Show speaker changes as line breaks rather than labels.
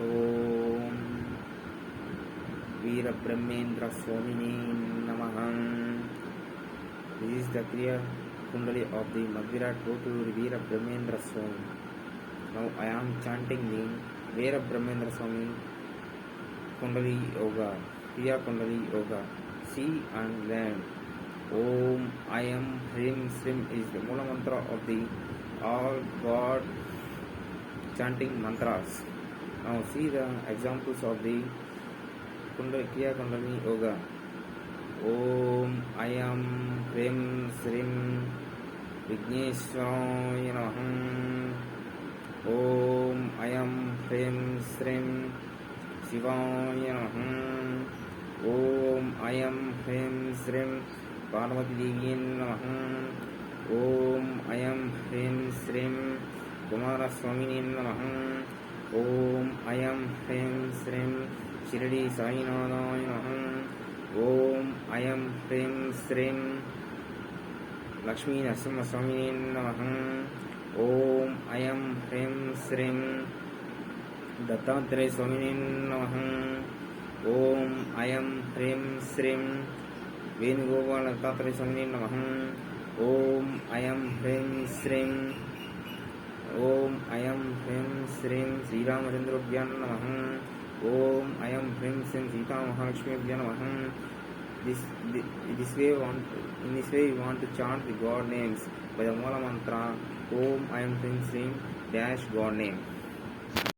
Om Veerabrahmendra Swamini Namaha. This is the Kriya Kundali of the Magvirat Gotur Veerabrahmendra Swami. Now I am chanting the Veerabrahmendra Swami Kundali Yoga, Kriya Kundali Yoga. See and learn. Om I am Hrim Srim is the Mula Mantra of the all God chanting mantras. Now see the examples of the Kriya Kundali Yoga. Om I am Hrim Srim Vigneshwaraya Namaha. Om I am Hrim Srim Shivaya Namaha. Om I am Hrim Srim Parvati Devi Namaha. Om I am Hrim Srim Kumara Swamini Namaha. Om I am Hrim Srim Shirdi Sainadaya Namaha. Om I am Hrim Srim Lakshmi Narasimha Swamini Namaha. Om I am Hrim Srim Dattatreya Swamini Namaha. Om I am Hrim Srim Venugopala Dattatreya Swamini Namaha. Om I am Hrim Srim Om I am Hrim Srim Sri Ramarendra Namaha. Om I am Hrim Srim Sita Mahalakshmi Namaha. In this way we want to chant the God names by the Mula Mantra. Om I am Hrim Srim dash God name.